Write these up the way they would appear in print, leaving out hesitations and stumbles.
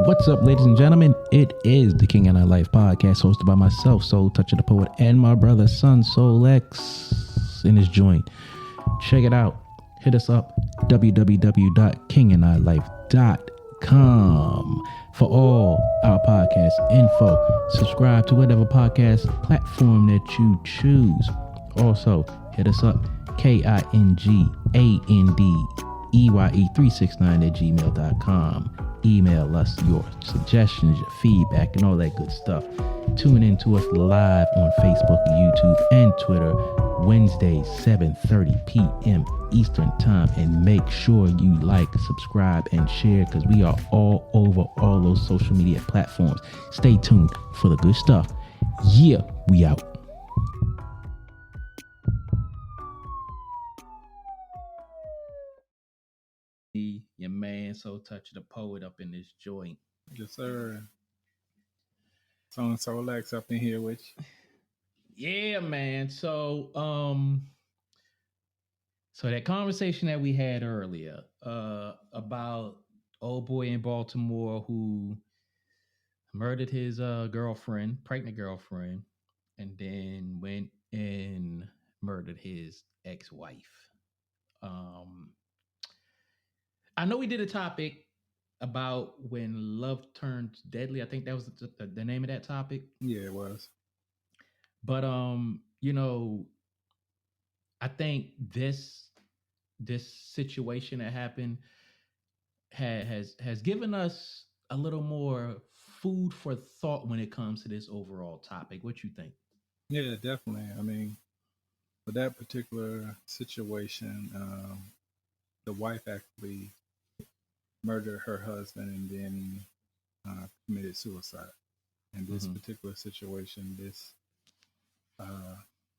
What's up, ladies and gentlemen? It is the King and I Life podcast, hosted by myself, Soul Toucher the Poet, and my brother, Son Soul X, in his joint. Check it out. Hit us up, www.kingandilife.com, for all our podcast info. Subscribe to whatever podcast platform that you choose. Also, hit us up, KINGANDEYE369@gmail.com. Email us your suggestions, your feedback, and all that good stuff. Tune in to us live on Facebook, YouTube, and Twitter, Wednesdays, 7:30 p.m. Eastern Time. And make sure you like, subscribe, and share, because we are all over all those social media platforms. Stay tuned for the good stuff. Yeah, we out. Your man, Soul Toucher the Poet, up in this joint. Yes, sir. Soul X up in here with you. Yeah, man. So that conversation that we had earlier about old boy in Baltimore who murdered his pregnant girlfriend, and then went and murdered his ex-wife. I know we did a topic about when love turns deadly. I think that was the name of that topic. Yeah, it was. But I think this situation that happened has given us a little more food for thought when it comes to this overall topic. What you think? Yeah, definitely. I mean, for that particular situation, the wife actually murdered her husband and then committed suicide. In this particular situation, this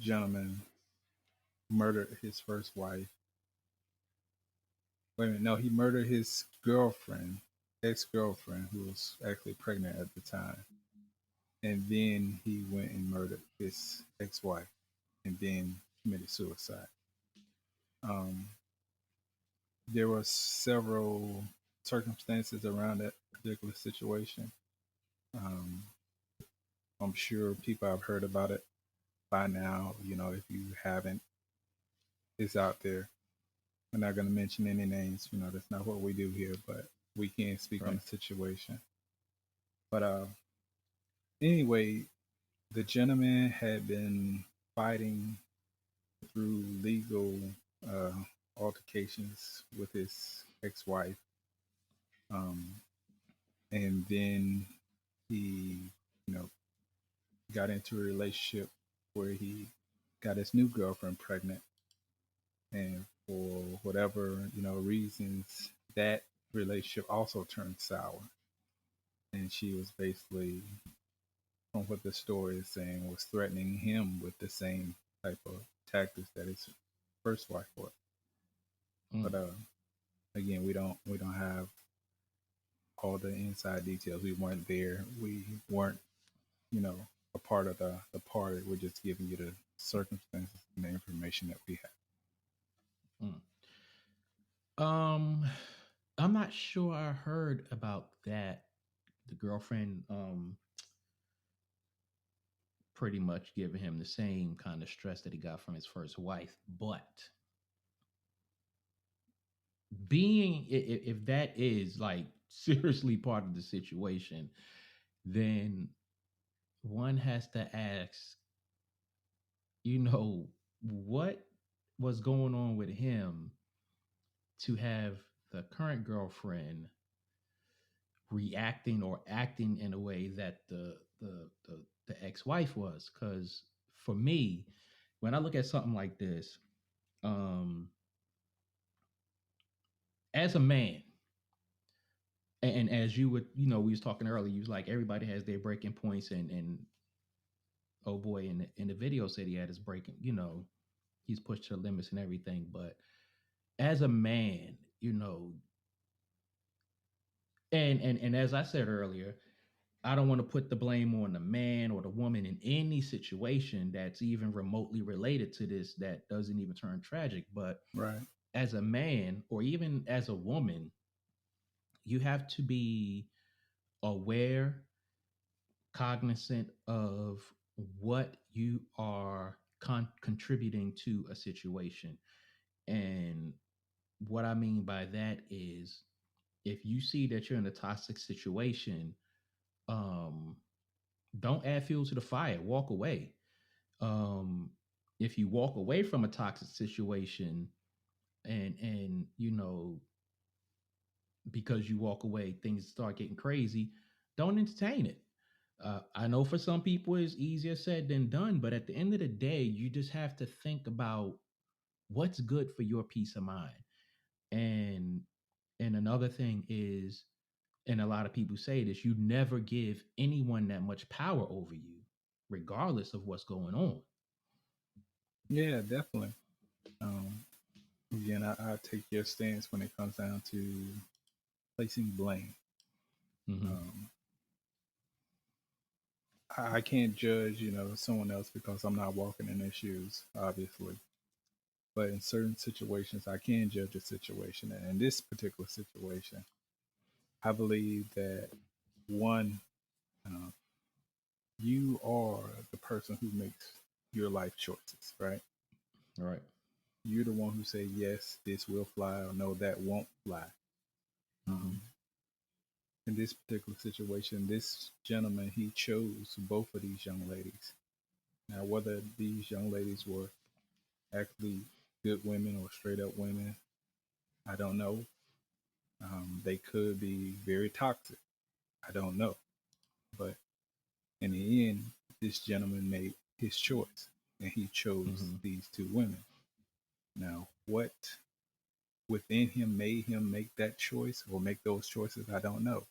gentleman murdered his first wife. Wait a minute, no, he murdered his girlfriend, ex-girlfriend, who was actually pregnant at the time. And then he went and murdered his ex-wife and then committed suicide. There were several circumstances around that particular situation. I'm sure people have heard about it by now. You know, if you haven't, it's out there. We're not going to mention any names. You know, that's not what we do here, but we can speak on the situation. But anyway, the gentleman had been fighting through legal altercations with his ex-wife. And then he, got into a relationship where he got his new girlfriend pregnant. And for whatever, reasons, that relationship also turned sour. And she was basically, from what the story is saying, was threatening him with the same type of tactics that his first wife was. But again, we don't have all the inside details. We weren't there. We weren't, a part of the party. We're just giving you the circumstances and the information that we have. I'm not sure I heard about that. The girlfriend pretty much giving him the same kind of stress that he got from his first wife. But if that is like seriously part of the situation, then one has to ask, what was going on with him to have the current girlfriend reacting or acting in a way that the ex-wife was. Because for me, when I look at something like this, as a man, and as you would, we was talking earlier, you was like, everybody has their breaking points, and oh boy, in the video said he had his breaking, he's pushed to the limits and everything. But as a man, and as I said earlier, I don't want to put the blame on the man or the woman in any situation that's even remotely related to this that doesn't even turn tragic. But Right. as a man or even as a woman, you have to be aware, cognizant of what you are contributing to a situation. And what I mean by that is if you see that you're in a toxic situation, um, don't add fuel to the fire, walk away. Um, if you walk away from a toxic situation and you know because you walk away, things start getting crazy, don't entertain it. I know for some people it's easier said than done, but at the end of the day, you just have to think about what's good for your peace of mind. And another thing is, and a lot of people say this, you never give anyone that much power over you, regardless of what's going on. Yeah, definitely. Um, Again, I take your stance when it comes down to placing blame. Mm-hmm. Um, I can't judge, someone else because I'm not walking in their shoes, obviously. But in certain situations, I can judge a situation. And in this particular situation, I believe that one, uh, you are the person who makes your life choices, right? All right. You're the one who say yes, this will fly, or no, that won't fly. Mm-hmm. Um, in this particular situation, this gentleman he chose both of these young ladies. Now, whether these young ladies were actually good women or straight up women, I don't know. They could be very toxic. I don't know. But in the end, this gentleman made his choice and he chose Mm-hmm. these two women. Now, what within him made him make that choice or make those choices, I don't know.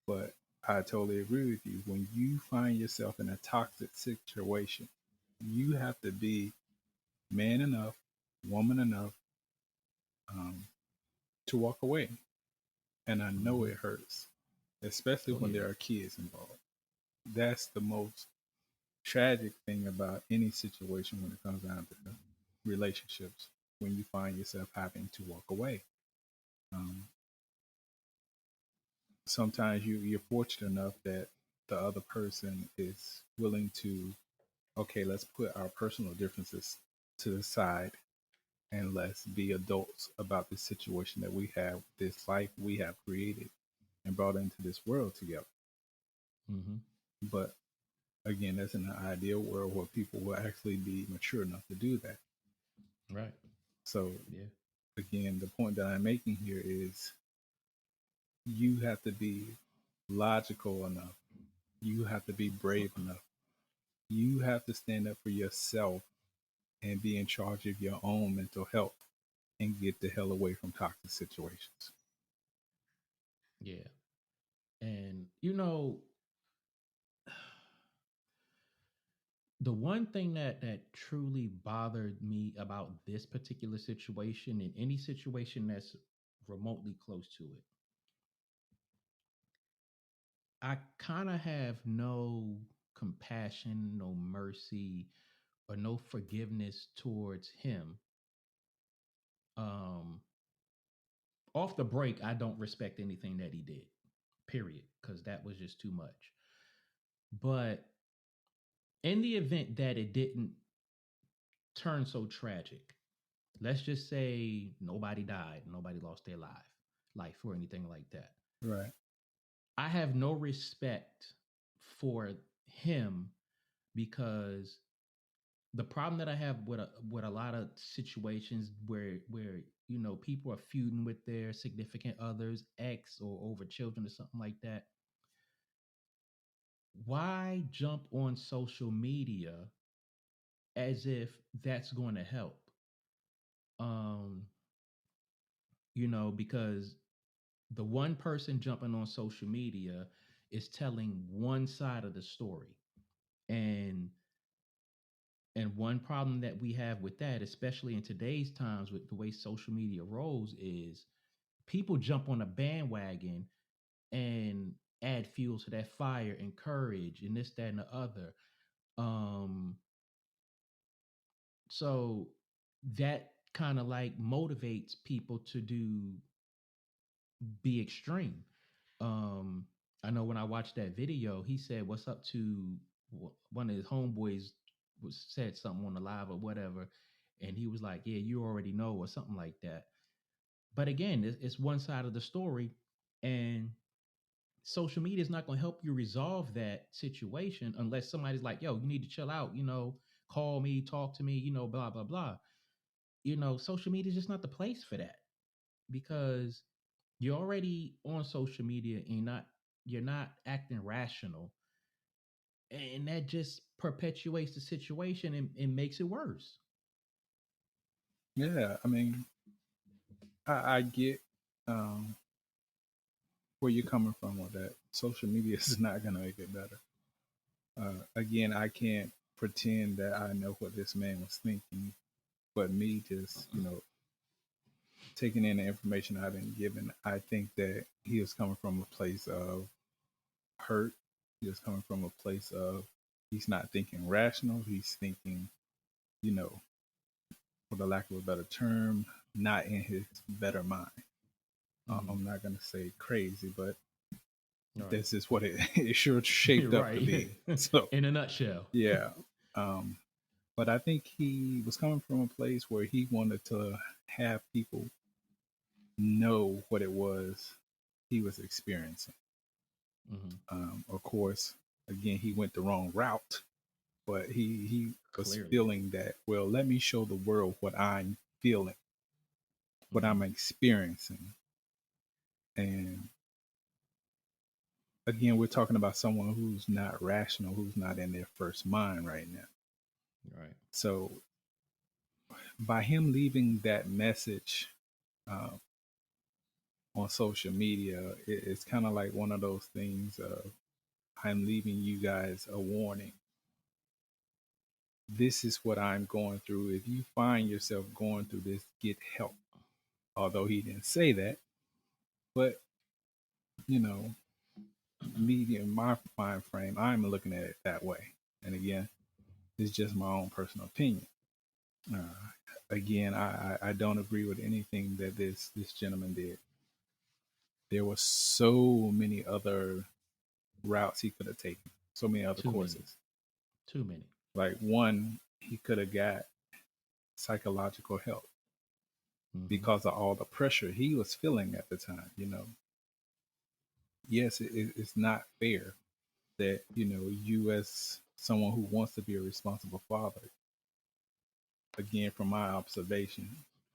But I totally agree with you. When you find yourself in a toxic situation, you have to be man enough, woman enough um, to walk away. And I know Mm-hmm. it hurts, especially Oh when yeah. there are kids involved. That's the most tragic thing about any situation when it comes down to relationships, when you find yourself having to walk away. Um, Sometimes you're fortunate enough that the other person is willing to, okay, let's put our personal differences to the side and let's be adults about this situation that we have, this life we have created and brought into this world together. Mm-hmm. But again, that's in an ideal world where people will actually be mature enough to do that. Right. So, Yeah. again, the point that I'm making here is you have to be logical enough, you have to be brave enough, you have to stand up for yourself and be in charge of your own mental health and get the hell away from toxic situations. Yeah. And you know, the one thing that truly bothered me about this particular situation and any situation that's remotely close to it, I kind of have no compassion, no mercy, or no forgiveness towards him. Um, Off the break, I don't respect anything that he did, period, because that was just too much. But in the event that it didn't turn so tragic, let's just say nobody died, nobody lost their life or anything like that. Right. I have no respect for him because the problem that I have with a lot of situations where you know people are feuding with their significant others, ex or over children or something like that. Why jump on social media as if that's going to help? Um, because the one person jumping on social media is telling one side of the story. And one problem that we have with that, especially in today's times with the way social media rolls, is people jump on a bandwagon and add fuel to that fire and courage and this, that, and the other. Um, so that kind of like motivates people to be extreme. Um, I know when I watched that video, he said, "What's up to one of his homeboys?" Was said something on the live or whatever, and he was like, "Yeah, you already know," or something like that. But again, it's one side of the story, and social media is not going to help you resolve that situation unless somebody's like, "Yo, you need to chill out," call me, talk to me, blah blah blah. Social media is just not the place for that, because you're already on social media and you're not acting rational, and that just perpetuates the situation and makes it worse. Yeah, I mean, I get um, where you're coming from with that. Social media is not going to make it better. Again, I can't pretend that I know what this man was thinking, but me just, taking in the information I've been given, I think that he was coming from a place of hurt. He was coming from a place of he's not thinking rational. He's thinking, you know, for the lack of a better term, not in his better mind. Mm-hmm. I'm not going to say crazy, but All right. this is what it sure shaped up to Right. be. So, In a nutshell. yeah. Um, but I think he was coming from a place where he wanted to have people know what it was he was experiencing. Mm-hmm. Of course, again, he went the wrong route, but he was Clearly. feeling that, well, let me show the world what I'm feeling, what Mm-hmm. I'm experiencing. And again, we're talking about someone who's not rational, who's not in their first mind right now. Right. So by him leaving that message uh, on social media, it's kind of like one of those things of I'm leaving you guys a warning. This is what I'm going through. If you find yourself going through this, get help. Although he didn't say that, but you know, me in my mind frame, I'm looking at it that way. And again, it's just my own personal opinion. Uh, again, I don't agree with anything that this gentleman did. There were so many other routes he could have taken, so many other Too many. courses. Too many. Like one, he could have got psychological help Mm-hmm. because of all the pressure he was feeling at the time. Yes, it's not fair that you as someone who wants to be a responsible father, again from my observation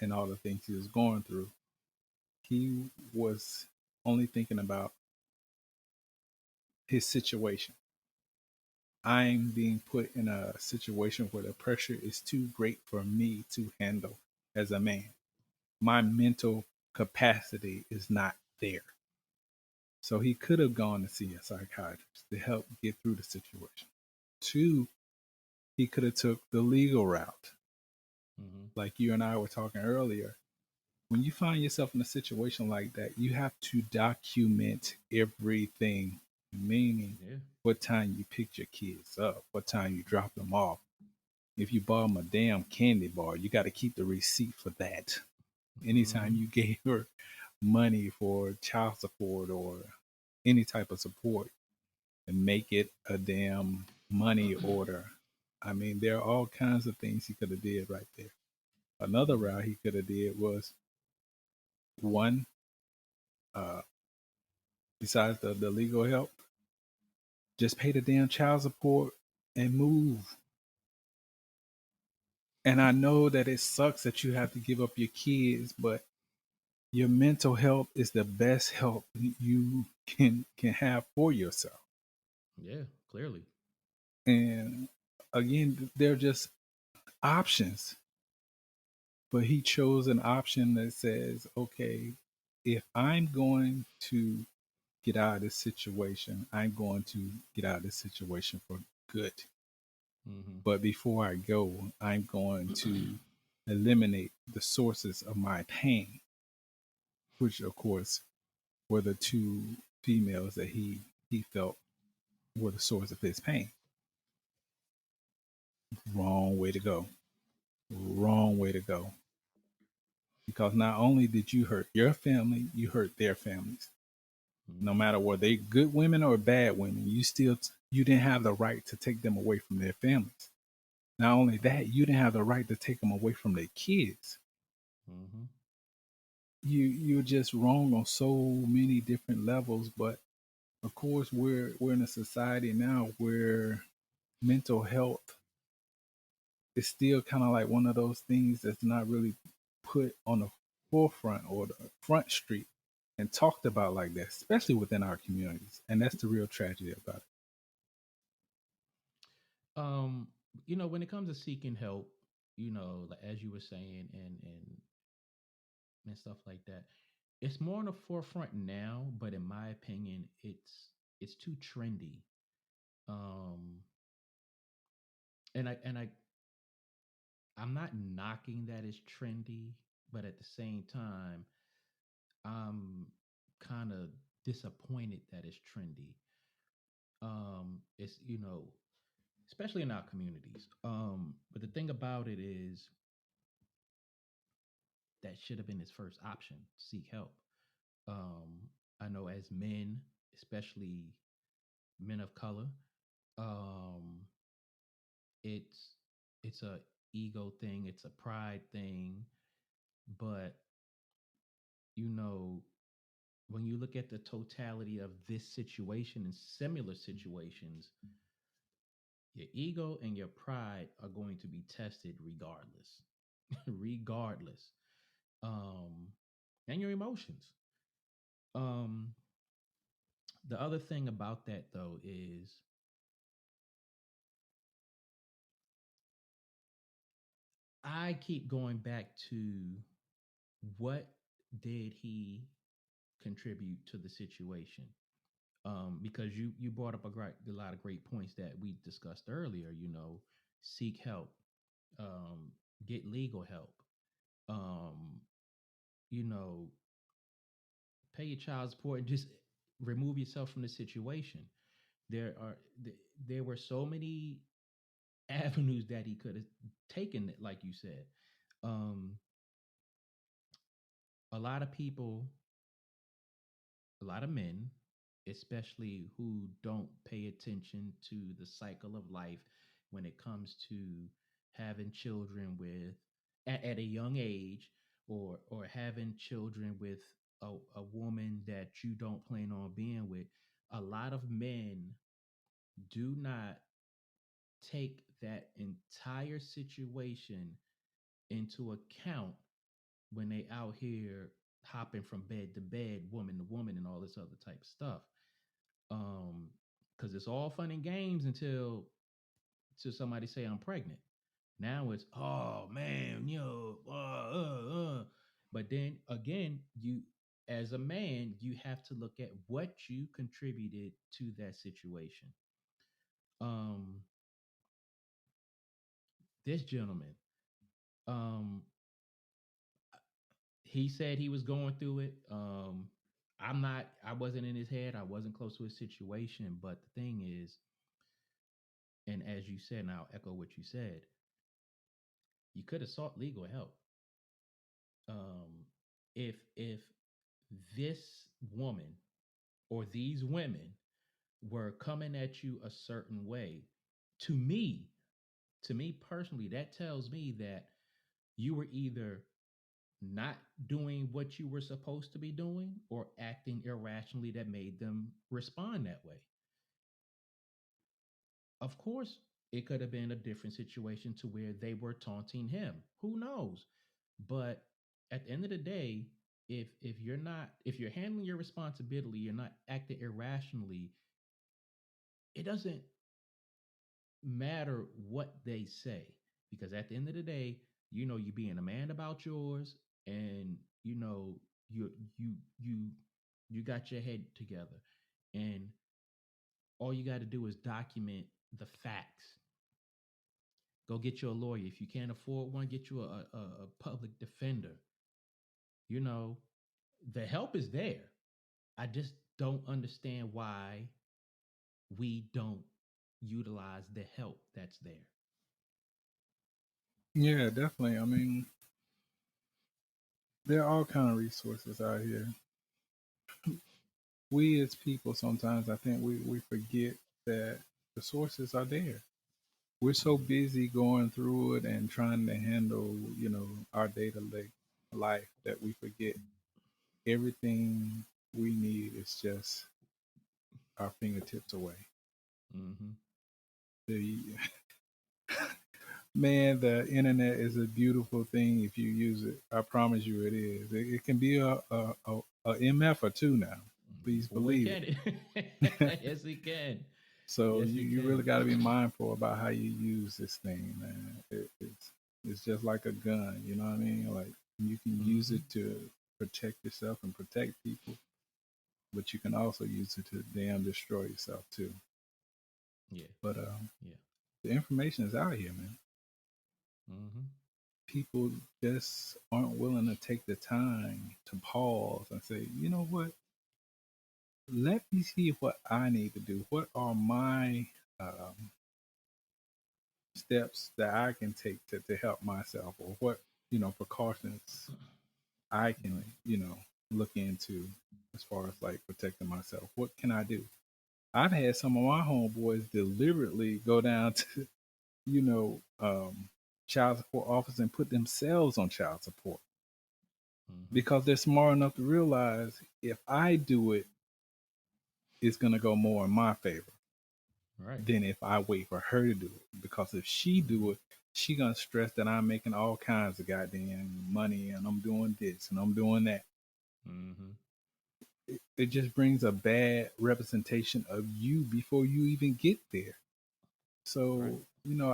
and all the things he was going through, he was only thinking about his situation. I'm being put in a situation where the pressure is too great for me to handle as a man. My mental capacity is not there. So he could have gone to see a psychiatrist to help get through the situation. Two, he could have took the legal route. Mm-hmm. Like you and I were talking earlier, when you find yourself in a situation like that, you have to document everything, meaning Yeah. what time you picked your kids up, what time you dropped them off. If you bought them a damn candy bar, you got to keep the receipt for that. Anytime Mm-hmm. you gave her money for child support or any type of support, and make it a damn money order. I mean, there are all kinds of things he could have did right there. Another Mm-hmm. route he could have did was one, uh, besides the legal help, just pay the damn child support and move. And I know that it sucks that you have to give up your kids, but your mental health is the best help you can have for yourself. Yeah. Clearly. And again, they're just options. But he chose an option that says, okay, if I'm going to get out of this situation, I'm going to get out of this situation for good. Mm-hmm. But before I go, I'm going to eliminate the sources of my pain, which, of course, were the two females that he felt were the source of his pain. Wrong way to go. Wrong way to go. Because not only did you hurt your family, you hurt their families. No Mm-hmm. matter were they good women or bad women, you didn't have the right to take them away from their families. Not only that, you didn't have the right to take them away from their kids. Mm-hmm. You're just wrong on so many different levels. But of course, we're in a society now where mental health is still kind of like one of those things that's not really put on the forefront or the front street and talked about like that, especially within our communities. And that's the real tragedy about it. Um, when it comes to seeking help, like as you were saying, and stuff like that, it's more on the forefront now. But in my opinion, it's too trendy. Um, and I'm not knocking that it's trendy, but at the same time, I'm kind of disappointed that it's trendy. It's especially in our communities. But the thing about it is that should have been his first option. Seek help. Um, I know as men, especially men of color, um, it's it's a ego thing, it's a pride thing, but you know when you look at the totality of this situation and similar situations, your ego and your pride are going to be tested regardless. Regardless. Um, and your emotions. Um, the other thing about that though is I keep going back to what did he contribute to the situation? Because you brought up a lot of great points that we discussed earlier. Seek help, um, get legal help, um, you know, pay your child support, and just remove yourself from the situation. There are there were so many avenues that he could have taken, like you said. Um, a lot of people, a lot of men, especially who don't pay attention to the cycle of life when it comes to having children at a young age, or having children with a woman that you don't plan on being with. A lot of men do not take that entire situation into account when they out here hopping from bed to bed, woman to woman, and all this other type of stuff. Um, because it's all fun and games until somebody say I'm pregnant. Now it's, oh man, But then again, you as a man, you have to look at what you contributed to that situation. Um, this gentleman, um, he said he was going through it. I wasn't in his head. I wasn't close to his situation. But the thing is, and as you said, and I'll echo what you said, you could have sought legal help. If this woman or these women were coming at you a certain way, to me, to me personally, that tells me that you were either not doing what you were supposed to be doing or acting irrationally that made them respond that way. Of course, it could have been a different situation to where they were taunting him. Who knows? But at the end of the day, if you're handling your responsibility, you're not acting irrationally, it doesn't matter what they say, because at the end of the day, you being a man about yours, and you you you you got your head together, and all you got to do is document the facts. Go get you a lawyer. If you can't afford one, get you a public defender. you know the help is there. I just don't understand why we don't utilize the help that's there. Yeah, definitely. I mean, there are all kind of resources out here. We as people sometimes I think we forget that the sources are there. We're so Mm-hmm. busy going through it and trying to handle, our day-to-day life that we forget everything we need is just our fingertips away. Mm-hmm. The Man, the internet is a beautiful thing if you use it. I promise you, it is. It can be a MF or two now. Please Boy, believe can it? it. Yes, it can. So Yes, you, it you really can. got to be mindful about how you use this thing, man. It's just like a gun, you know what I mean? Like you can use Mm-hmm. it to protect yourself and protect people, but you can also use it to damn destroy yourself too. Yeah. But Yeah. the information is out here, man. Mm-hmm. People just aren't willing to take the time to pause and say, you know what? Let me see what I need to do. What are my steps that I can take to help myself, or what precautions I can Right. look into as far as like protecting myself. What can I do? I've had some of my homeboys deliberately go down to you know um, child support office and put themselves on child support Mm-hmm. because they're smart enough to realize if I do it, it's going to go more in my favor Right. than if I wait for her to do it. Because if she Mm-hmm. do it, she gonna stress that I'm making all kinds of goddamn money and I'm doing this and I'm doing that. Mm-hmm. It just brings a bad representation of you before you even get there. Right. So,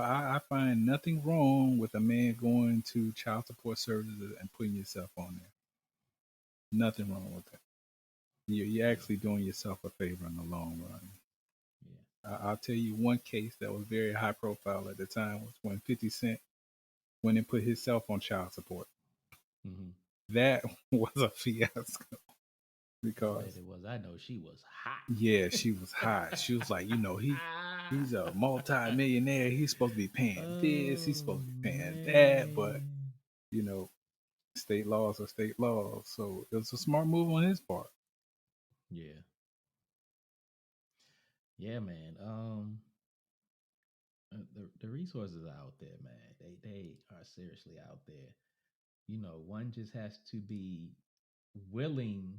I find nothing wrong with a man going to child support services and putting yourself on there. Nothing wrong with that. You're Yeah. actually doing yourself a favor in the long run. Yeah. I'll tell you one case that was very high profile at the time was when 50 Cent went and put himself on child support. Mm-hmm. That was a fiasco I bet because, it was. I know she was yeah, hot. she was hot. She was like, he's a multi-millionaire. He's supposed to be paying this. He's Oh supposed to be paying that. But, man. you know, state laws are state laws. So it was a smart move on his part. Yeah. Yeah, man. The resources are out there, man. They are seriously out there. One just has to be willing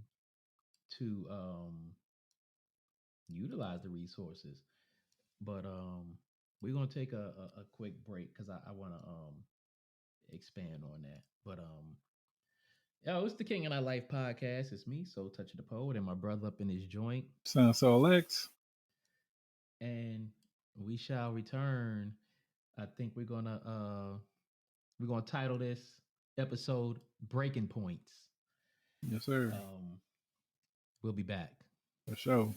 to utilize the resources. But we're gonna take a quick break because I want to expand on that. But yo, it's the King and I Life podcast. It's me, Soul Touch the Poet, and my brother up in his joint. Sounds so Lex. And we shall return. I think we're gonna title this episode "Breaking Points." Yes, sir. Um, we'll be back. For sure.